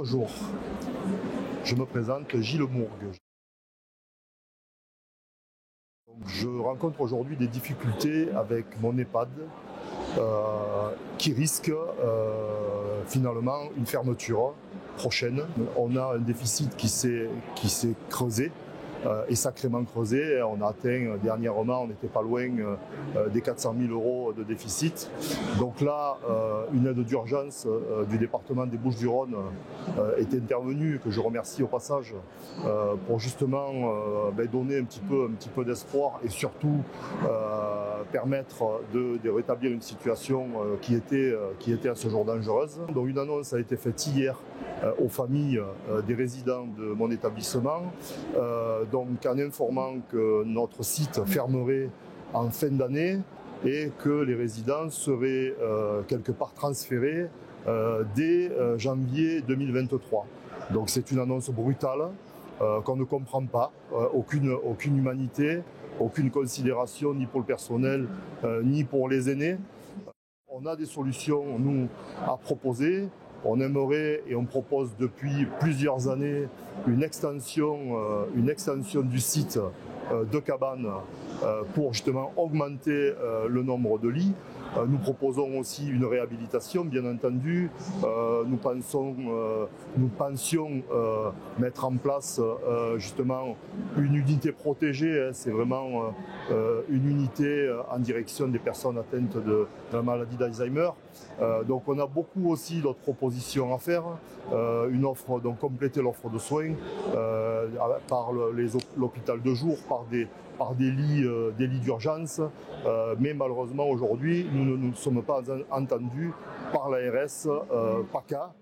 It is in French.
Bonjour, je me présente Gilles Mourgue. Je rencontre aujourd'hui des difficultés avec mon EHPAD qui risque finalement une fermeture prochaine. On a un déficit qui s'est creusé et sacrément creusé. On a atteint dernièrement, on n'était pas loin des 400 000 € de déficit. Donc là, une aide d'urgence du département des Bouches-du-Rhône est intervenue, que je remercie au passage, pour justement donner un petit peu d'espoir et surtout permettre de rétablir une situation qui était à ce jour dangereuse. Donc une annonce a été faite hier aux familles des résidents de mon établissement, donc en informant que notre site fermerait en fin d'année et que les résidents seraient quelque part transférés dès janvier 2023. Donc c'est une annonce brutale qu'on ne comprend pas, aucune humanité, aucune considération ni pour le personnel ni pour les aînés. On a des solutions, nous, à proposer. On aimerait et on propose depuis plusieurs années une extension du site de cabanes pour justement augmenter le nombre de lits. Nous proposons aussi une réhabilitation, bien entendu. Nous pensions mettre en place justement une unité protégée. C'est vraiment une unité en direction des personnes atteintes de la maladie d'Alzheimer. Donc on a beaucoup aussi d'autres propositions à faire. Une offre, donc compléter l'offre de soins par l'hôpital de jour, par des lits d'urgence, mais malheureusement aujourd'hui nous ne sommes pas entendus par l'ARS PACA